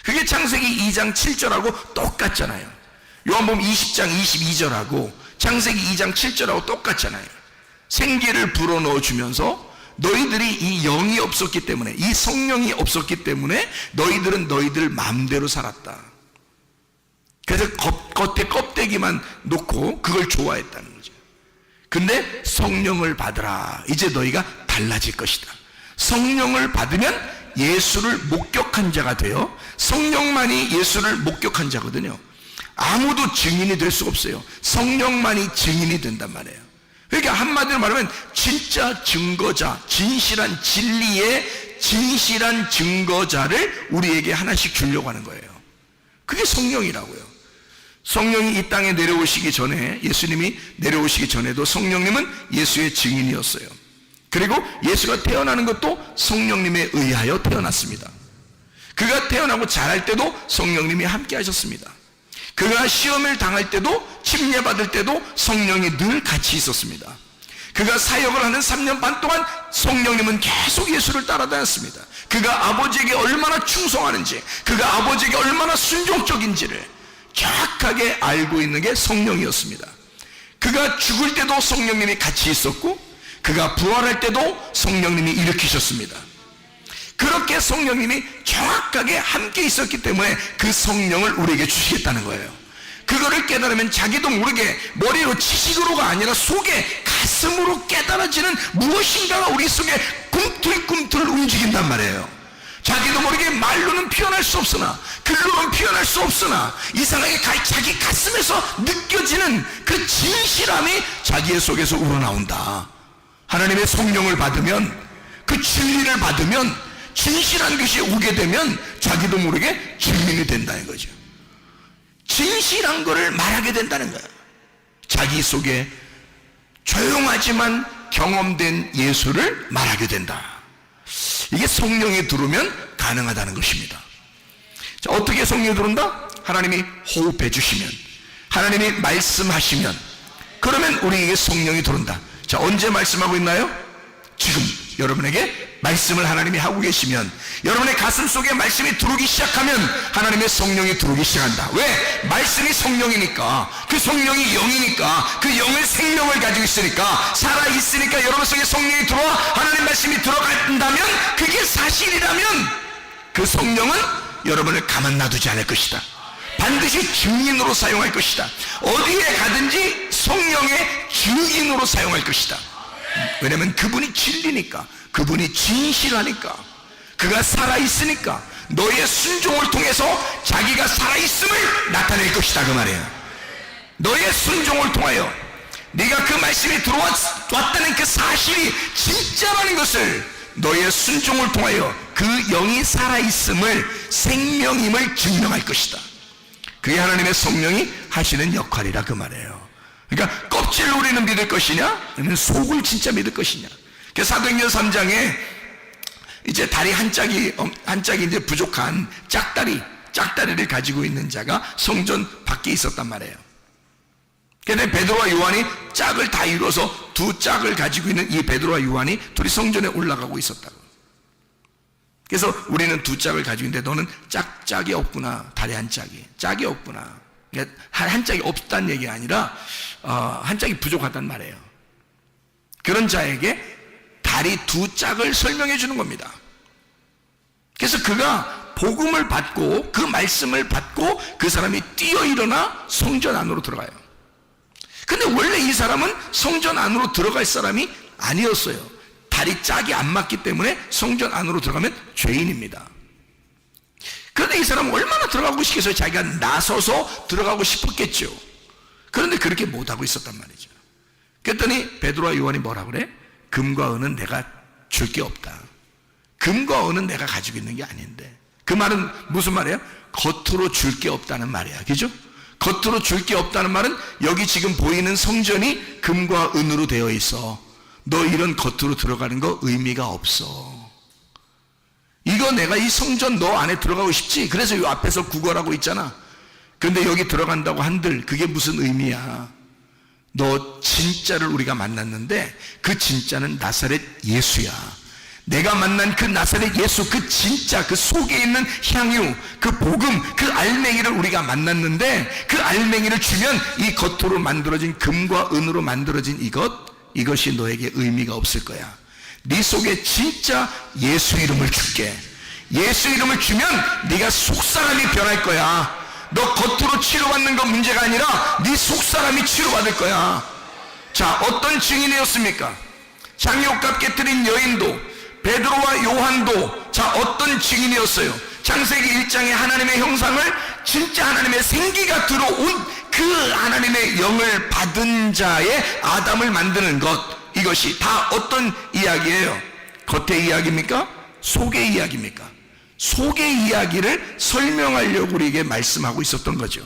그게 창세기 2장 7절하고 똑같잖아요. 요한복음 20장 22절하고 창세기 2장 7절하고 똑같잖아요. 생기를 불어넣어 주면서 너희들이 이 영이 없었기 때문에, 이 성령이 없었기 때문에 너희들은 너희들 마음대로 살았다. 그래서 겉에 껍데기만 놓고 그걸 좋아했다는 거죠. 근데 성령을 받으라. 이제 너희가 달라질 것이다. 성령을 받으면 예수를 목격한 자가 돼요. 성령만이 예수를 목격한 자거든요. 아무도 증인이 될 수 없어요. 성령만이 증인이 된단 말이에요. 그러니까 한마디로 말하면 진짜 증거자, 진실한 진리의 진실한 증거자를 우리에게 하나씩 주려고 하는 거예요. 그게 성령이라고요. 성령이 이 땅에 내려오시기 전에, 예수님이 내려오시기 전에도 성령님은 예수의 증인이었어요. 그리고 예수가 태어나는 것도 성령님에 의하여 태어났습니다. 그가 태어나고 자랄 때도 성령님이 함께 하셨습니다. 그가 시험을 당할 때도, 침례받을 때도 성령이 늘 같이 있었습니다. 그가 사역을 하는 3년 반 동안 성령님은 계속 예수를 따라다녔습니다. 그가 아버지에게 얼마나 충성하는지, 그가 아버지에게 얼마나 순종적인지를 정확하게 알고 있는 게 성령이었습니다. 그가 죽을 때도 성령님이 같이 있었고, 그가 부활할 때도 성령님이 일으키셨습니다. 그렇게 성령님이 정확하게 함께 있었기 때문에 그 성령을 우리에게 주시겠다는 거예요. 그거를 깨달으면 자기도 모르게 머리로 지식으로가 아니라 속에 가슴으로 깨달아지는 무엇인가가 우리 속에 꿈틀꿈틀 움직인단 말이에요. 자기도 모르게 말로는 표현할 수 없으나, 글로는 표현할 수 없으나 이상하게 자기 가슴에서 느껴지는 그 진실함이 자기의 속에서 우러나온다. 하나님의 성령을 받으면, 그 진리를 받으면, 진실한 것이 오게 되면 자기도 모르게 증인이 된다는 거죠. 진실한 것을 말하게 된다는 거예요. 자기 속에 조용하지만 경험된 예수를 말하게 된다. 이게 성령이 들어오면 가능하다는 것입니다. 자, 어떻게 성령이 들어온다? 하나님이 호흡해 주시면, 하나님이 말씀하시면, 그러면 우리에게 성령이 들어온다. 자, 언제 말씀하고 있나요? 지금 여러분에게 말씀을 하나님이 하고 계시면, 여러분의 가슴 속에 말씀이 들어오기 시작하면 하나님의 성령이 들어오기 시작한다. 왜? 말씀이 성령이니까, 그 성령이 영이니까, 그 영은 생명을 가지고 있으니까, 살아있으니까 여러분 속에 성령이 들어와 하나님 말씀이 들어간다면, 그게 사실이라면 그 성령은 여러분을 가만 놔두지 않을 것이다. 반드시 증인으로 사용할 것이다. 어디에 가든지 성령의 증인으로 사용할 것이다. 왜냐하면 그분이 진리니까, 그분이 진실하니까, 그가 살아있으니까 너의 순종을 통해서 자기가 살아있음을 나타낼 것이다, 그 말이에요. 너의 순종을 통하여 네가 그 말씀이 들어왔다는 그 사실이 진짜라는 것을 너의 순종을 통하여 그 영이 살아있음을, 생명임을 증명할 것이다. 그게 하나님의 성령이 하시는 역할이라 그 말이에요. 그러니까 껍질을 우리는 믿을 것이냐, 아니면 속을 진짜 믿을 것이냐. 사도행전 3장에 이제 다리 한 짝이 이제 부족한 짝다리를 가지고 있는 자가 성전 밖에 있었단 말이에요. 그런데 베드로와 요한이 짝을 다 이루어서 두 짝을 가지고 있는 이 베드로와 요한이 둘이 성전에 올라가고 있었다고. 그래서 우리는 두 짝을 가지고 있는데 너는 짝이 없구나. 다리 한 짝이 없구나. 그러니까 한 짝이 없다는 얘기가 아니라 한 짝이 부족하단 말이에요. 그런 자에게 다리 두 짝을 설명해 주는 겁니다. 그래서 그가 복음을 받고 그 말씀을 받고 그 사람이 뛰어 일어나 성전 안으로 들어가요. 근데 원래 이 사람은 성전 안으로 들어갈 사람이 아니었어요. 다리 짝이 안 맞기 때문에 성전 안으로 들어가면 죄인입니다. 그런데 이 사람은 얼마나 들어가고 싶겠어요? 자기가 나서서 들어가고 싶었겠죠. 그런데 그렇게 못하고 있었단 말이죠. 그랬더니 베드로와 요한이 뭐라 그래? 금과 은은 내가 줄 게 없다. 금과 은은 내가 가지고 있는 게 아닌데. 그 말은 무슨 말이에요? 겉으로 줄 게 없다는 말이야. 그죠? 겉으로 줄 게 없다는 말은 여기 지금 보이는 성전이 금과 은으로 되어 있어. 너 이런 겉으로 들어가는 거 의미가 없어. 이거 내가 이 성전 너 안에 들어가고 싶지? 그래서 이 앞에서 구걸하고 있잖아. 근데 여기 들어간다고 한들 그게 무슨 의미야? 너 진짜를 우리가 만났는데 그 진짜는 나사렛 예수야. 내가 만난 그 나사렛 예수, 그 진짜, 그 속에 있는 향유, 그 복음, 그 알맹이를 우리가 만났는데 그 알맹이를 주면 이 겉으로 만들어진 금과 은으로 만들어진 이것이 너에게 의미가 없을 거야. 네 속에 진짜 예수 이름을 줄게. 예수 이름을 주면 네가 속사람이 변할 거야. 너 겉으로 치료받는 건 문제가 아니라 네 속사람이 치료받을 거야. 자, 어떤 증인이었습니까? 장미옷값 깨뜨린 여인도, 베드로와 요한도 자 어떤 증인이었어요? 창세기 1장에 하나님의 형상을, 진짜 하나님의 생기가 들어온 그 하나님의 영을 받은 자의 아담을 만드는 것, 이것이 다 어떤 이야기예요? 겉의 이야기입니까? 속의 이야기입니까? 속의 이야기를 설명하려고 우리에게 말씀하고 있었던 거죠.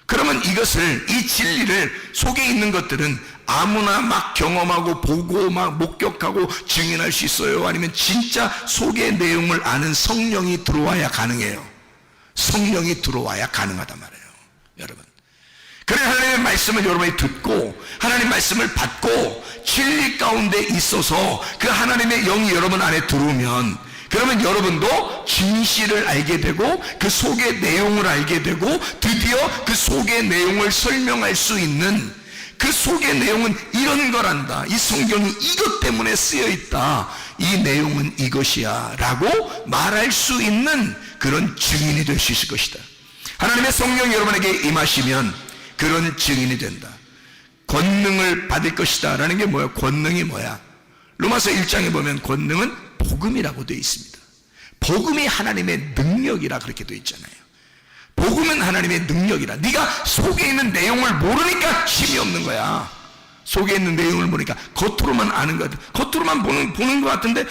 그러면 이것을, 이 진리를, 속에 있는 것들은 아무나 막 경험하고 보고 막 목격하고 증인할 수 있어요? 아니면 진짜 속의 내용을 아는 성령이 들어와야 가능해요? 성령이 들어와야 가능하단 말이에요, 여러분. 그래 하나님의 말씀을 여러분이 듣고 하나님 말씀을 받고 진리 가운데 있어서 그 하나님의 영이 여러분 안에 들어오면, 그러면 여러분도 진실을 알게 되고 그 속의 내용을 알게 되고 드디어 그 속의 내용을 설명할 수 있는, 그 속의 내용은 이런 거란다, 이 성경이 이것 때문에 쓰여 있다, 이 내용은 이것이야 라고 말할 수 있는 그런 증인이 될 수 있을 것이다. 하나님의 성령이 여러분에게 임하시면 그런 증인이 된다. 권능을 받을 것이다 라는 게 뭐야? 권능이 뭐야? 로마서 1장에 보면 권능은 복음이라고 되어 있습니다. 복음이 하나님의 능력이라 그렇게 되어 있잖아요. 복음은 하나님의 능력이라. 네가 속에 있는 내용을 모르니까 힘이 없는 거야. 속에 있는 내용을 모르니까 겉으로만 아는 것 같아. 겉으로만 보는 것 같은데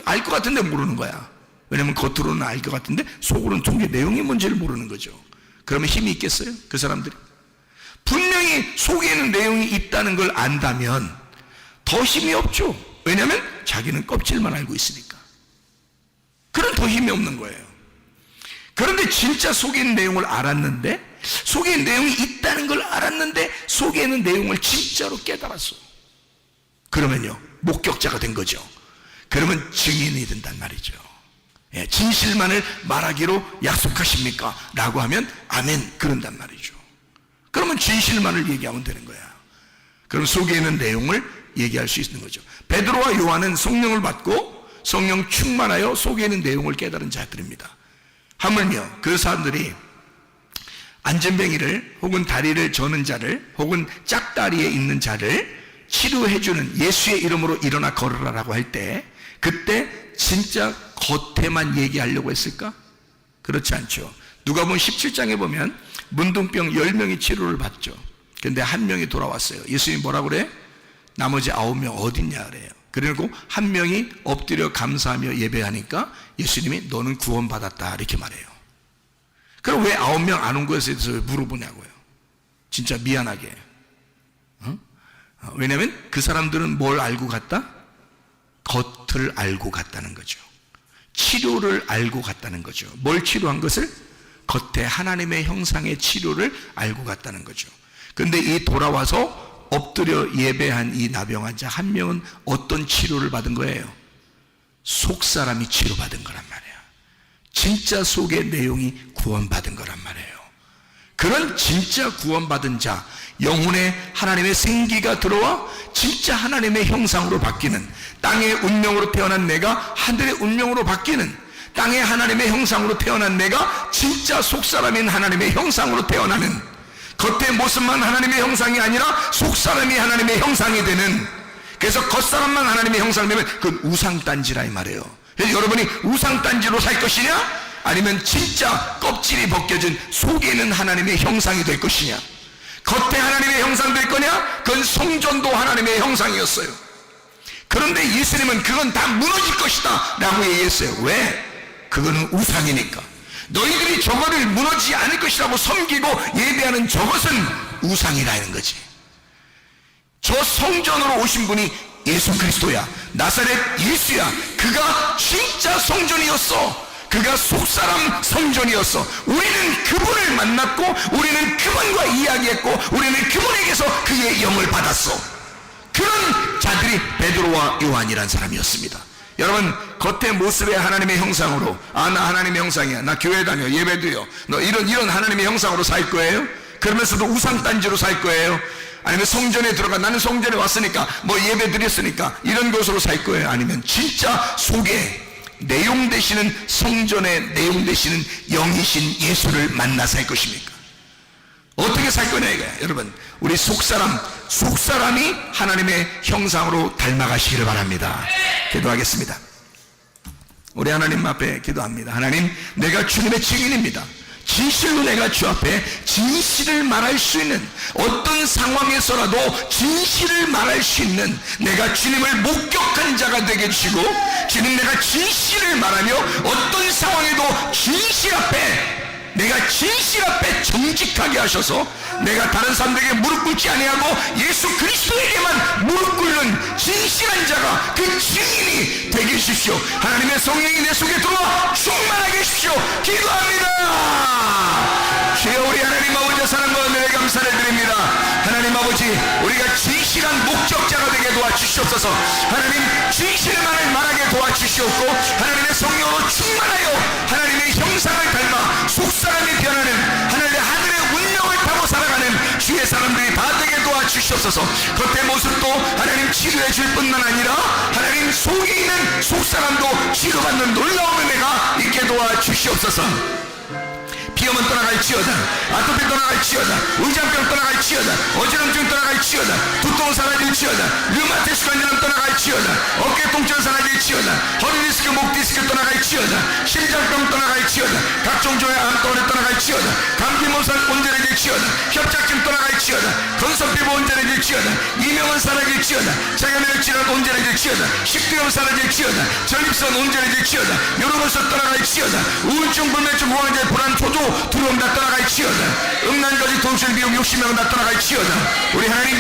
알 것 같은데 모르는 거야. 왜냐면 겉으로는 알 것 같은데 속으로는 속의 내용이 뭔지를 모르는 거죠. 그러면 힘이 있겠어요? 그 사람들이 분명히 속에 있는 내용이 있다는 걸 안다면 더 힘이 없죠. 왜냐하면 자기는 껍질만 알고 있으니까. 그런 더 힘이 없는 거예요. 그런데 진짜 속에 있는 내용을 알았는데, 속에 있는 내용이 있다는 걸 알았는데 속에 있는 내용을 진짜로 깨달았어. 그러면요, 목격자가 된 거죠. 그러면 증인이 된단 말이죠. 예, 진실만을 말하기로 약속하십니까? 라고 하면 아멘, 그런단 말이죠. 그러면 진실만을 얘기하면 되는 거야. 그럼 속에 있는 내용을 얘기할 수 있는 거죠. 베드로와 요한은 성령을 받고 성령 충만하여 속에 있는 내용을 깨달은 자들입니다. 하물며 그 사람들이 안전뱅이를 혹은 다리를 저는 자를 혹은 짝다리에 있는 자를 치료해주는 예수의 이름으로 일어나 걸으라라고 할 때, 그때 진짜 겉에만 얘기하려고 했을까? 그렇지 않죠. 누가복음 17장에 보면 문둥병 10명이 치료를 받죠. 근데 한 명이 돌아왔어요. 예수님이 뭐라고 그래? 나머지 9명 어딨냐 그래요. 그리고 한 명이 엎드려 감사하며 예배하니까 예수님이 너는 구원받았다 이렇게 말해요. 그럼 왜 9명 안 온 것에 대해서 물어보냐고요. 진짜 미안하게. 왜냐하면 그 사람들은 뭘 알고 갔다? 겉을 알고 갔다는 거죠. 치료를 알고 갔다는 거죠. 뭘 치료한 것을? 겉에 하나님의 형상의 치료를 알고 갔다는 거죠. 근데 이 돌아와서 엎드려 예배한 이 나병 환자 한 명은 어떤 치료를 받은 거예요? 속사람이 치료받은 거란 말이에요. 진짜 속의 내용이 구원받은 거란 말이에요. 그런 진짜 구원받은 자, 영혼에 하나님의 생기가 들어와 진짜 하나님의 형상으로 바뀌는, 땅의 운명으로 태어난 내가 하늘의 운명으로 바뀌는, 땅의 하나님의 형상으로 태어난 내가 진짜 속사람인 하나님의 형상으로 태어나는, 겉의 모습만 하나님의 형상이 아니라 속사람이 하나님의 형상이 되는, 그래서 겉사람만 하나님의 형상이 되면 그건 우상단지라 이 말이에요. 그래서 여러분이 우상단지로 살 것이냐, 아니면 진짜 껍질이 벗겨진 속에 있는 하나님의 형상이 될 것이냐. 겉에 하나님의 형상 될 거냐? 그건 성전도 하나님의 형상이었어요. 그런데 예수님은 그건 다 무너질 것이다 라고 얘기했어요. 왜? 그거는 우상이니까. 너희들이 저거를 무너지지 않을 것이라고 섬기고 예배하는 저것은 우상이라는 거지. 저 성전으로 오신 분이 예수 그리스도야. 나사렛 예수야. 그가 진짜 성전이었어. 그가 속사람 성전이었어. 우리는 그분을 만났고 우리는 그분과 이야기했고 우리는 그분에게서 그의 영을 받았어. 그런 자들이 베드로와 요한이란 사람이었습니다. 여러분, 겉의 모습의 하나님의 형상으로, 아, 나 하나님의 형상이야, 나 교회 다녀, 예배도요, 너 이런 하나님의 형상으로 살 거예요? 그러면서도 우상단지로 살 거예요? 아니면 성전에 들어가, 나는 성전에 왔으니까 뭐 예배 드렸으니까 이런 것으로 살 거예요? 아니면 진짜 속에 내용 되시는, 성전의 내용 되시는 영이신 예수를 만나 살 것입니까? 어떻게 살 거냐 이거야. 여러분, 우리 속사람이 하나님의 형상으로 닮아가시기를 바랍니다. 기도하겠습니다. 우리 하나님 앞에 기도합니다. 하나님, 내가 주님의 증인입니다. 진실로 내가 주 앞에 진실을 말할 수 있는, 어떤 상황에서라도 진실을 말할 수 있는 내가 주님을 목격한 자가 되게 해주시고, 주님, 내가 진실을 말하며 어떤 상황에도 진실 앞에, 내가 진실 앞에 정직하게 하셔서 내가 다른 사람들에게 무릎 꿇지 아니하고 예수 그리스도에게만 무릎 꿇는 진실한 자가, 그 증인이 되게 해주십시오. 하나님의 성령이 내 속에 들어와 충만하게 해주십시오. 기도합니다. 주여, 우리 하나님 아버지 사랑과 은혜에 감사를 드립니다. 하나님 아버지, 우리가 진실한 목적자가 되게 도와주시옵소서. 하나님, 진실만을 말하게 도와주시옵고, 하나님의 성령으로 충만하여 하나님의 형상을 닮아 속사람이 변하는, 하늘의 운명을 타고 살아가는 주의 사람들이 다 되게 도와주시옵소서. 겉의 모습도 하나님 치료해 줄 뿐만 아니라 하나님 속에 있는 속사람도 치료받는 놀라운 은혜가 있게 도와주시옵소서. 비염은 떠나갈지어다, 아토피 떠나갈지어다, 의장병 떠나갈지어다, 어지럼증 떠나갈지어다, 두통 사라질지어다, 류마티스 관절염 떠나갈지어다, 어깨 통증 사라질지어다, 허리 디스크, 목 디스크 떠나갈지어다, 심장병 떠나갈지어다, 각종 종의 암덩어리 떠나갈지어다, 감기 몸살 온전해질지어다, 협착증 떠나갈지어다, 건선피부 온전해질지어다, 이명은 사라질지어다, 자가면역 질환 온전해질지어다, 식도염 사라질지어다, 전립선 온전해질지어다, 요로로서 떠나갈지어다, 우울증, 불면증, 무한제, 불안, 초조, 두려움 다 떠나갈지어다, 음란거지, 돈술, 비용, 욕심명은 다 떠나갈지어다. 우리 하나님,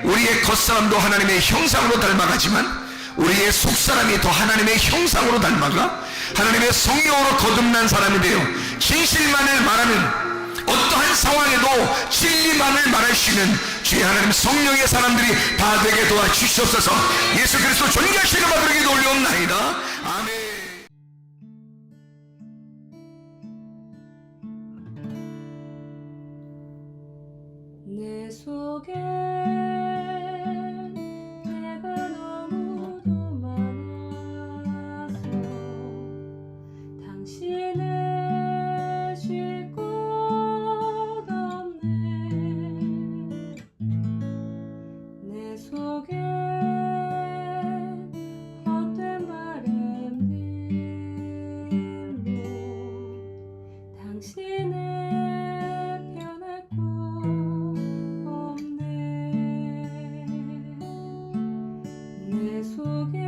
우리의 겉사람도 하나님의 형상으로 닮아가지만 우리의 속사람이 더 하나님의 형상으로 닮아가 하나님의 성령으로 거듭난 사람이 되어 진실만을 말하는, 어떠한 상황에도 진리만을 말할 수 있는 주의 하나님 성령의 사람들이 다 되게 도와주시옵소서. 예수 그리스도 존귀하시는 바들에게 올려옵나이다. 아멘. 내 속에 내가 너무도 많아서 당신을 쉴 곳 없네. 내 속에 헛된 바램들로 당신을 변할 곳 없네. 내 속에